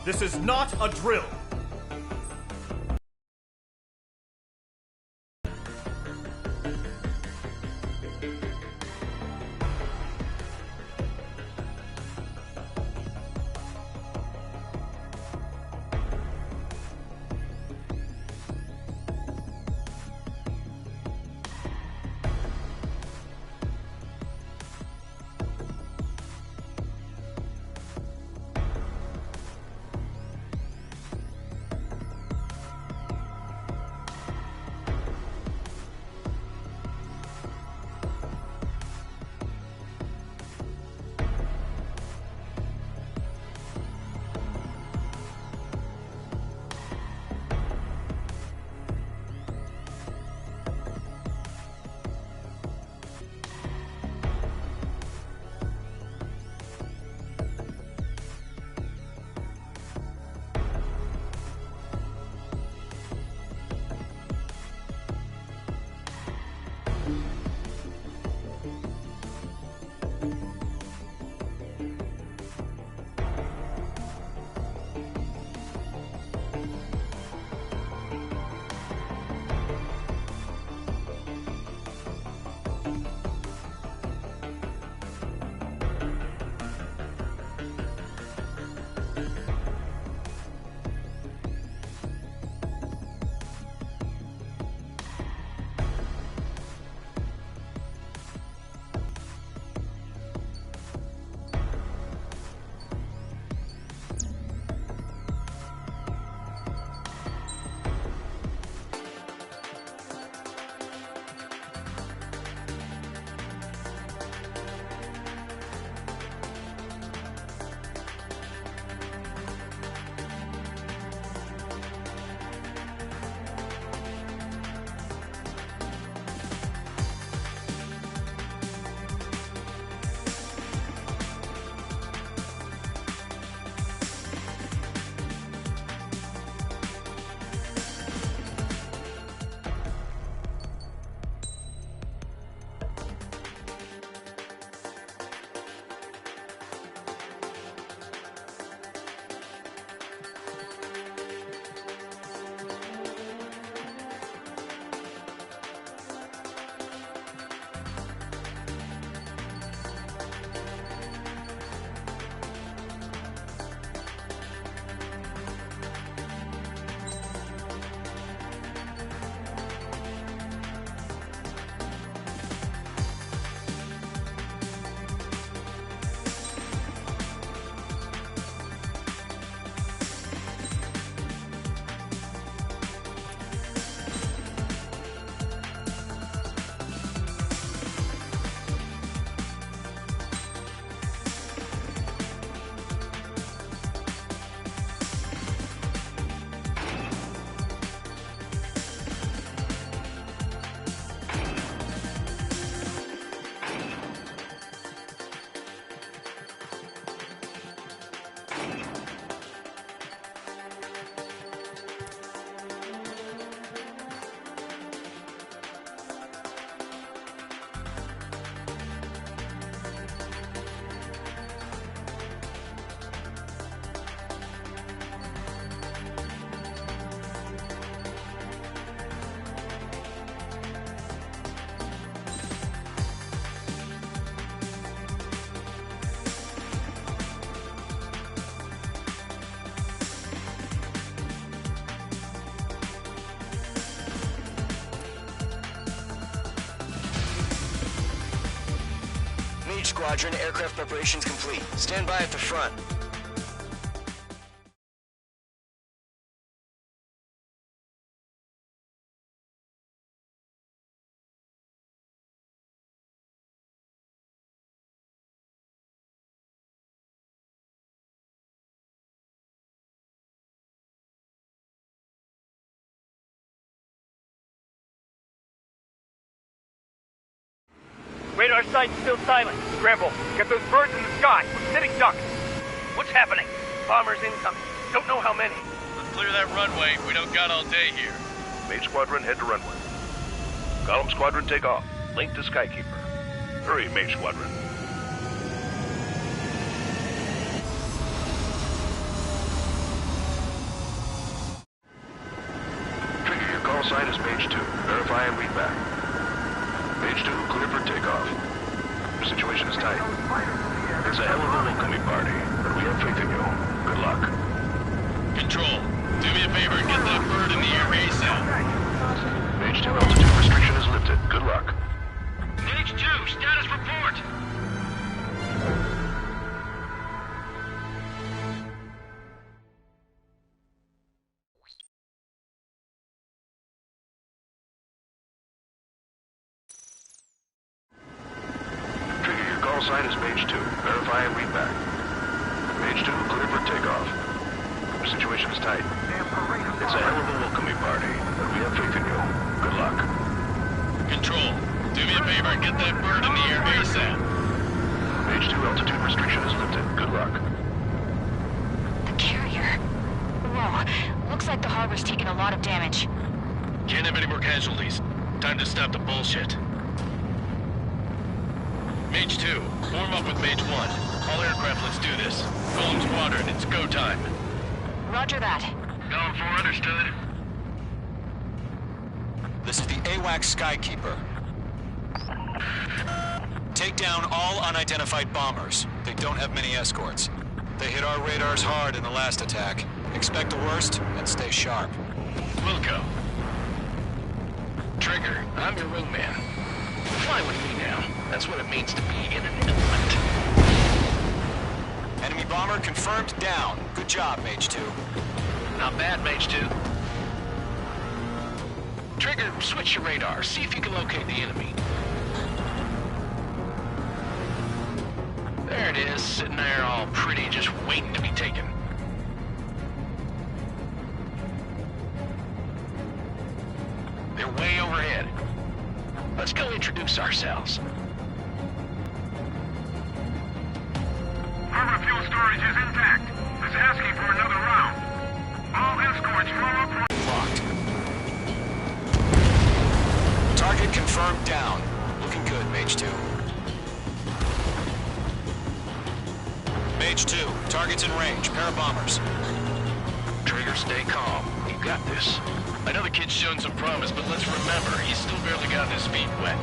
This is not a drill. Squadron, aircraft preparations complete. Stand by at the front. Radar site's still silent. Scramble. Get those birds in the sky. We're sitting ducks. What's happening? Bombers incoming. Don't know how many. Let's clear that runway. We don't got all day here. Mage Squadron, head to runway. Column Squadron, take off. Link to Skykeeper. Hurry, Mage Squadron. tight. It's a hell of a welcoming party, but we have faith in you. Good luck. Control, do me a favor and get that bird in the air ASAP. Mage 2 altitude restriction is lifted. Good luck. Mage 2, status report! Trigger, your call sign is Mage 2. Verify and read back. Mage 2, clear for takeoff. Your situation is tight. It's a hell of a welcoming party, but we have faith in you. Good luck. Control, do me a favor and get that bird in the air ASAP. Mage 2 altitude restriction is lifted. Good luck. The carrier. Whoa, looks like the harbor's taken a lot of damage. Can't have any more casualties. Time to stop the bullshit. Mage 2, form up with Mage 1. All aircraft, let's do this. Golem Squadron, it's go time. Roger that. Going for understood. This is the AWACS Skykeeper. Take down all unidentified bombers. They don't have many escorts. They hit our radars hard in the last attack. Expect the worst and stay sharp. Wilco. Trigger, I'm your wingman. Fly with me now. That's what it means to be in an element. Enemy bomber confirmed down. Good job, Mage 2. Not bad, Mage 2. Trigger, switch your radar. See if you can locate the enemy. There it is, sitting there all pretty, just waiting to be taken. They're way overhead. Let's go introduce ourselves. Harbor fuel storage is intact. It's asking for another round. All escorts follow up. Locked. Target confirmed down. Looking good, Mage 2. Mage 2, target's in range. Pair of bombers. Trigger, stay calm. You got this. I know the kid's shown some promise, but let's remember, he's still barely gotten his feet wet.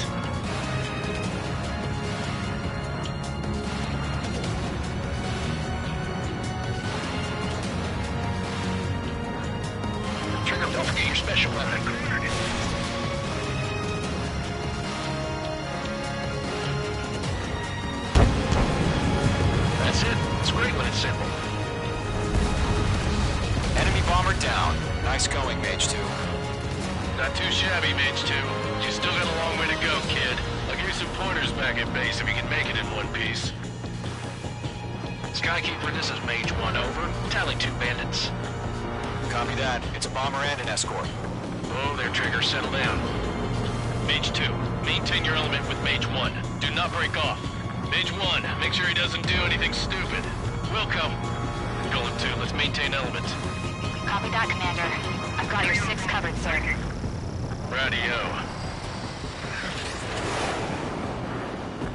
Trigger, don't forget your special weapon. That's it. It's great when it's simple. Enemy bomber down. Nice going, Mage 2. Not too shabby, Mage 2. You still got a long way to go, kid. I'll give you some pointers back at base if you can make it in one piece. Skykeeper, this is Mage 1, over. Tally 2 bandits. Copy that. It's a bomber and an escort. Oh, there, Trigger. Settle down. Mage 2, maintain your element with Mage 1. Do not break off. Mage 1, make sure he doesn't do anything stupid. Welcome. Golem 2, let's maintain element. Copy that, Commander. I've got your 6 covered, sir. Radio.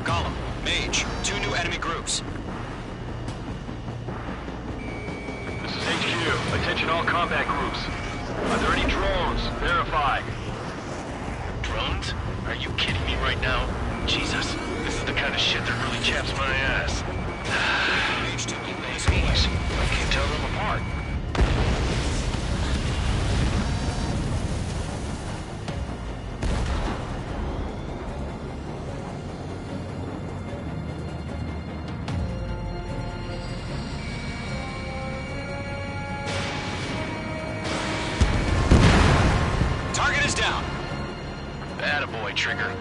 Golem, Mage, 2 new enemy groups. This is HQ. Attention all combat groups. Are there any drones? Verify. Drones? Are you kidding me right now? Jesus, this is the kind of shit that really chaps my ass. Mage 2, Jeez, I can't tell them apart. Target is down. Attaboy, Trigger.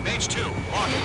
Mage 2, locking.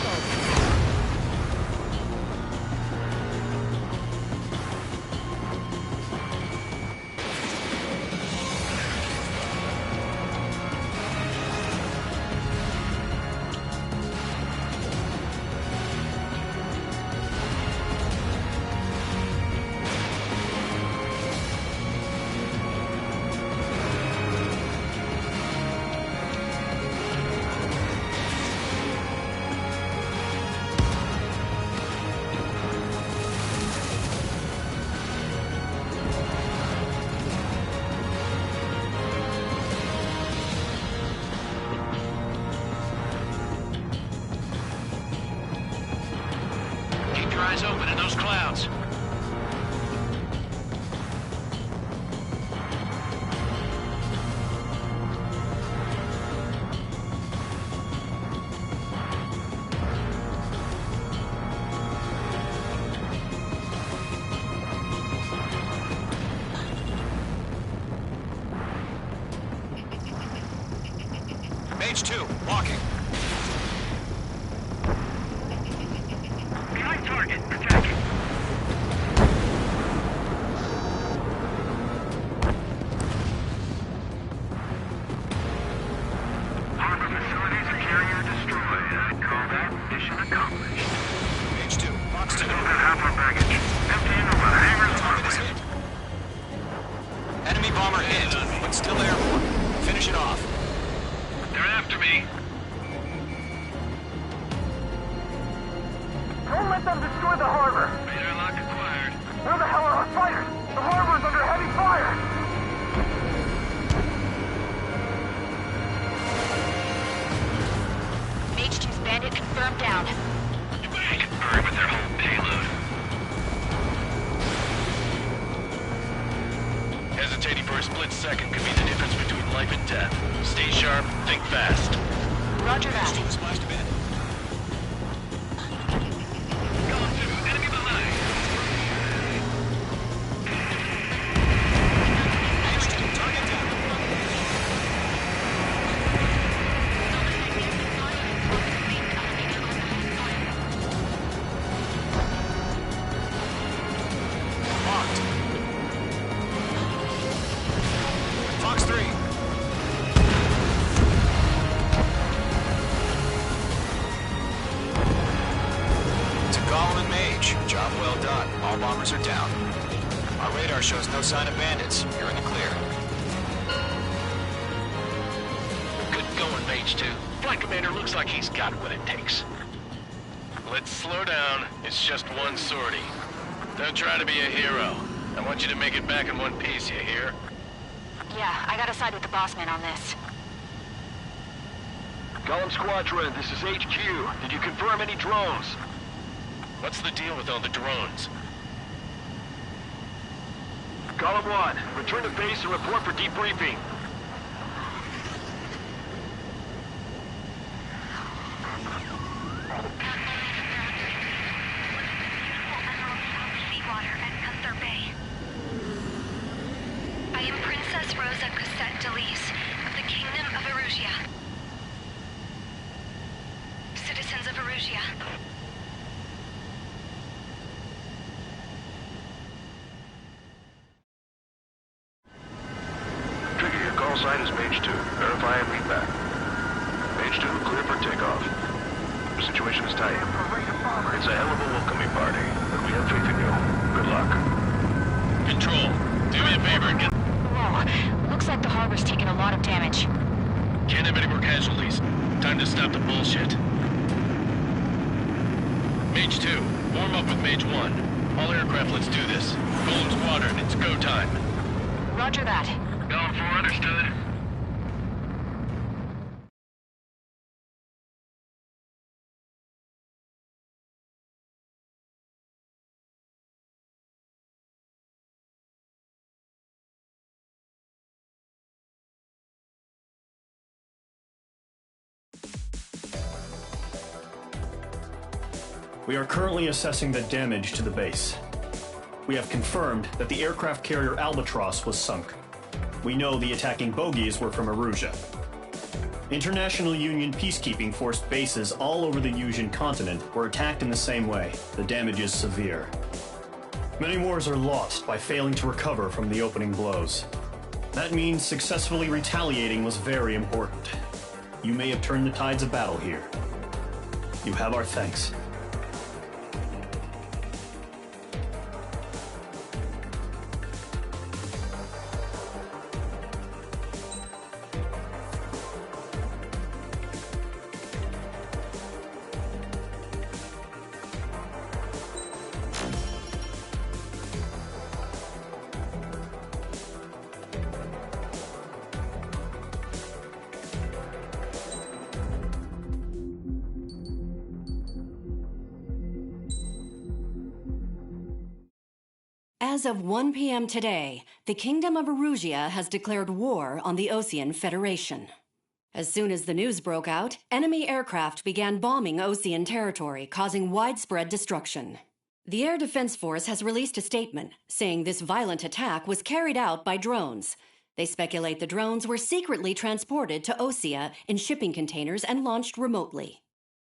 eyes open in those clouds. Mage 2, walking. Behind target. Attacking. Harbor facilities and carrier destroyed. I call that mission accomplished. Mage 2, box 2. Still got half our baggage. Emptying the hangars Target is hit. Enemy bomber hit, but still airborne. Finish it off. They're after me. Don't let them destroy the harbor. Radar lock acquired. Where the hell are our fighters? The harbor's under heavy fire. Mage 2's bandit confirmed down. They can burn with their whole payload. Hesitating for a split second could be the difference between life and death. Stay sharp, think fast. Roger that. Splashed bandit. Going through, enemy behind. Mage 2, target down. Locked. Fox 3. To Gollum and Mage, job well done. All bombers are down. Our radar shows no sign of bandits. You're in the clear. Good going, Mage 2. Flight Commander looks like he's got what it takes. Let's slow down. It's just one sortie. Don't try to be a hero. I want you to make it back in one piece, you hear? Yeah, I gotta side with the boss man on this. Column Squadron, this is HQ. Did you confirm any drones? What's the deal with all the drones? Column 1, return to base and report for debriefing. I am Princess Rosa Cosette Delise of the Kingdom of Erusia. Citizens of Erusia. Trigger, your call sign is Mage 2. Verify and read back. Mage 2, clear for takeoff. The situation is tight. It's a hell of a welcoming party, but we have faith in you. Good luck. Control, do me a favor and get... Whoa, looks like the harbor's taking a lot of damage. Can't have any more casualties. Time to stop the bullshit. Mage 2, warm up with Mage 1. All aircraft, let's do this. Golem Squadron, it's go time. Roger that. Going for understood. We are currently assessing the damage to the base. We have confirmed that the aircraft carrier Albatross was sunk. We know the attacking bogies were from Erusia. International Union peacekeeping force bases all over the Yusian continent were attacked in the same way. The damage is severe. Many wars are lost by failing to recover from the opening blows. That means successfully retaliating was very important. You may have turned the tides of battle here. You have our thanks. As of 1 p.m. today, the Kingdom of Erusia has declared war on the Osean Federation. As soon as the news broke out, enemy aircraft began bombing Osean territory, causing widespread destruction. The Air Defense Force has released a statement saying this violent attack was carried out by drones. They speculate the drones were secretly transported to Osea in shipping containers and launched remotely.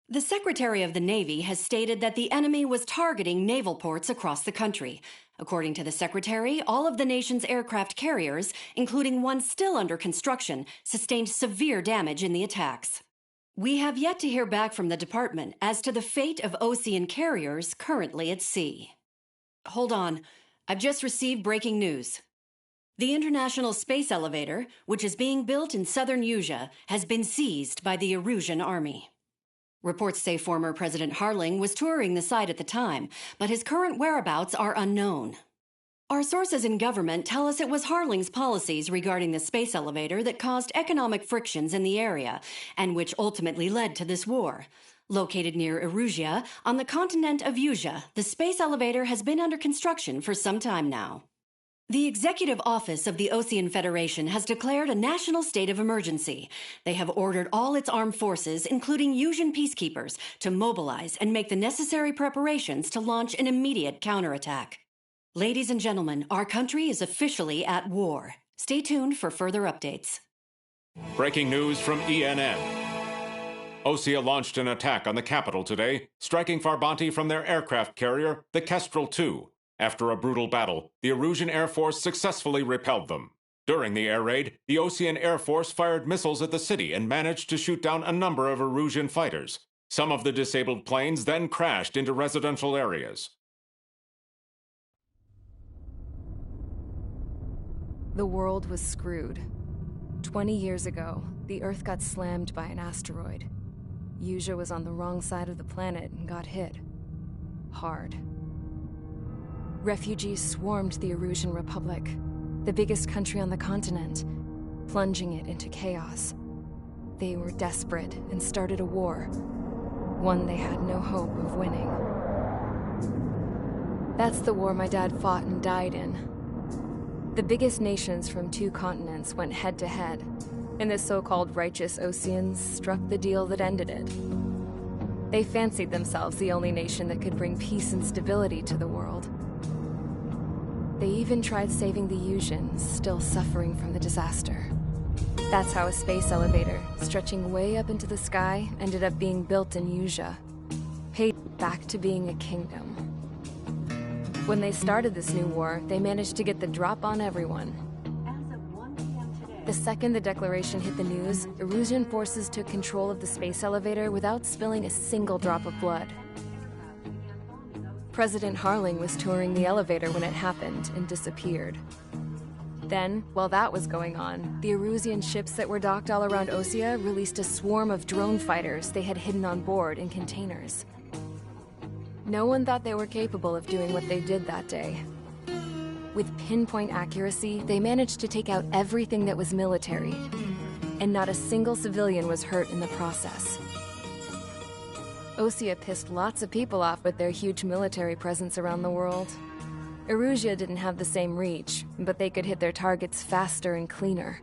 The Secretary of the Navy has stated that the enemy was targeting naval ports across the country. According to the Secretary, all of the nation's aircraft carriers, including one still under construction, sustained severe damage in the attacks. We have yet to hear back from the department as to the fate of Osean carriers currently at sea. Hold on. I've just received breaking news. The International Space Elevator, which is being built in southern Usea, has been seized by the Erusian army. Reports say former President Harling was touring the site at the time, but his current whereabouts are unknown. Our sources in government tell us it was Harling's policies regarding the space elevator that caused economic frictions in the area, and which ultimately led to this war. Located near Erusia, on the continent of Usea, the space elevator has been under construction for some time now. The Executive Office of the Osean Federation has declared a national state of emergency. They have ordered all its armed forces, including Usian peacekeepers, to mobilize and make the necessary preparations to launch an immediate counterattack. Ladies and gentlemen, our country is officially at war. Stay tuned for further updates. Breaking news from ENN. Osea launched an attack on the capital today, striking Farbanti from their aircraft carrier, the Kestrel II. After a brutal battle, the Erusian Air Force successfully repelled them. During the air raid, the Osean Air Force fired missiles at the city and managed to shoot down a number of Erusian fighters. Some of the disabled planes then crashed into residential areas. The world was screwed. 20 years ago, the Earth got slammed by an asteroid. Usea was on the wrong side of the planet and got hit. Hard. Refugees swarmed the Erusian Republic, the biggest country on the continent, plunging it into chaos. They were desperate and started a war, one they had no hope of winning. That's the war my dad fought and died in. The biggest nations from 2 continents went head-to-head, and the so-called righteous Oseans struck the deal that ended it. They fancied themselves the only nation that could bring peace and stability to the world. They even tried saving the Usians, still suffering from the disaster. That's how a space elevator, stretching way up into the sky, ended up being built in Usea, paid back to being a kingdom. When they started this new war, they managed to get the drop on everyone. The second the declaration hit the news, Erusian forces took control of the space elevator without spilling a single drop of blood. President Harling was touring the elevator when it happened and disappeared. Then, while that was going on, the Erusian ships that were docked all around Osea released a swarm of drone fighters they had hidden on board in containers. No one thought they were capable of doing what they did that day. With pinpoint accuracy, they managed to take out everything that was military, and not a single civilian was hurt in the process. Osea pissed lots of people off with their huge military presence around the world. Erusia didn't have the same reach, but they could hit their targets faster and cleaner.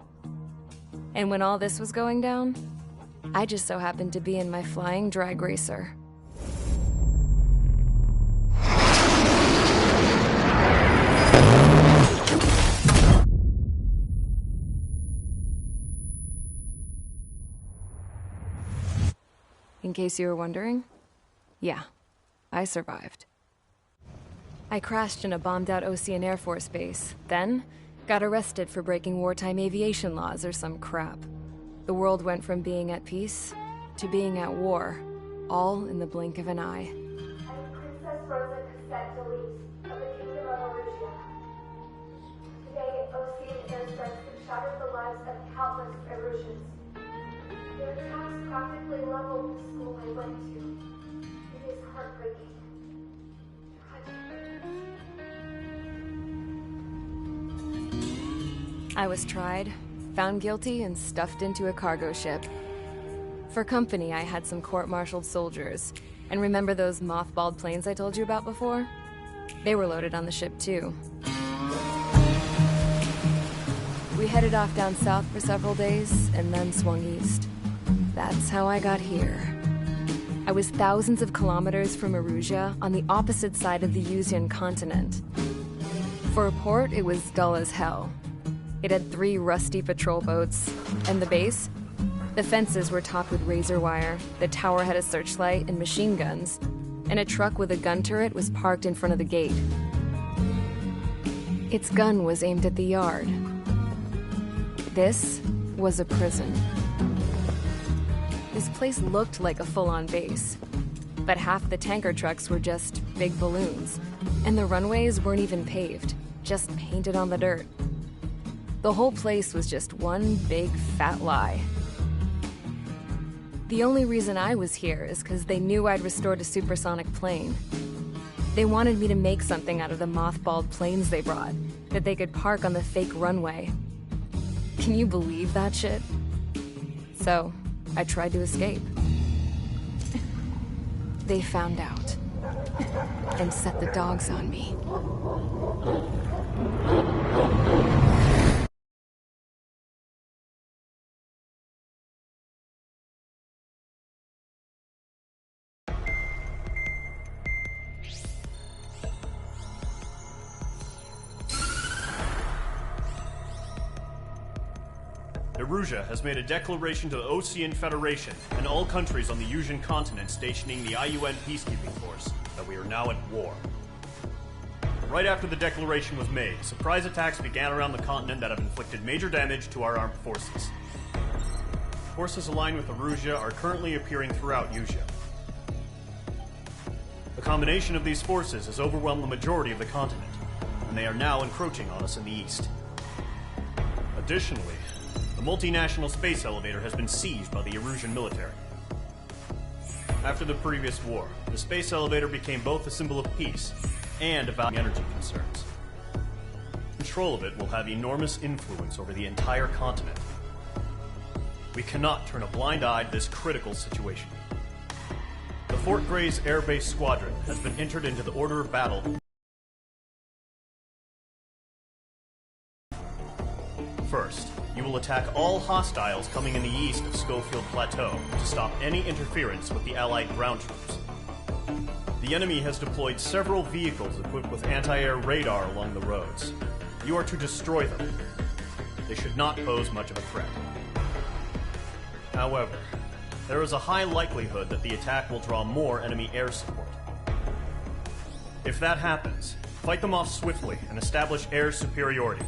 And when all this was going down, I just so happened to be in my flying drag racer. In case you were wondering, yeah, I survived. I crashed in a bombed-out Osean Air Force base, then got arrested for breaking wartime aviation laws or some crap. The world went from being at peace to being at war, all in the blink of an eye. I'm Princess Rosa Cassette Delise of the Kingdom of Erusia. Today, Osean airstrikes have shattered the lives of countless Erusians. Their attacks practically leveled the school I went to. It is heartbreaking. Tragic. I was tried, found guilty, and stuffed into a cargo ship. For company, I had some court-martialed soldiers. And remember those mothballed planes I told you about before? They were loaded on the ship too. We headed off down south for several days, and then swung east. That's how I got here. I was thousands of kilometers from Erusia, on the opposite side of the Yuzian continent. For a port, it was dull as hell. It had 3 rusty patrol boats, and the base? The fences were topped with razor wire, the tower had a searchlight and machine guns, and a truck with a gun turret was parked in front of the gate. Its gun was aimed at the yard. This was a prison. This place looked like a full-on base, but half the tanker trucks were just big balloons, and the runways weren't even paved, just painted on the dirt. The whole place was just one big fat lie. The only reason I was here is because they knew I'd restored a supersonic plane. They wanted me to make something out of the mothballed planes they brought, that they could park on the fake runway. Can you believe that shit? So, I tried to escape. They found out, and set the dogs on me. Erusia has made a declaration to the Osean Federation and all countries on the Yuzian continent stationing the IUN peacekeeping force that we are now at war. Right after the declaration was made, surprise attacks began around the continent that have inflicted major damage to our armed forces. Forces aligned with Erusia are currently appearing throughout Yusia. The combination of these forces has overwhelmed the majority of the continent, and they are now encroaching on us in the east. Additionally, the multinational space elevator has been seized by the Erusian military. After the previous war, the space elevator became both a symbol of peace and about energy concerns. Control of it will have enormous influence over the entire continent. We cannot turn a blind eye to this critical situation. The Fort Grays Air Base Squadron has been entered into the order of battle. First, you will attack all hostiles coming in the east of Schofield Plateau to stop any interference with the Allied ground troops. The enemy has deployed several vehicles equipped with anti-air radar along the roads. You are to destroy them. They should not pose much of a threat. However, there is a high likelihood that the attack will draw more enemy air support. If that happens, fight them off swiftly and establish air superiority.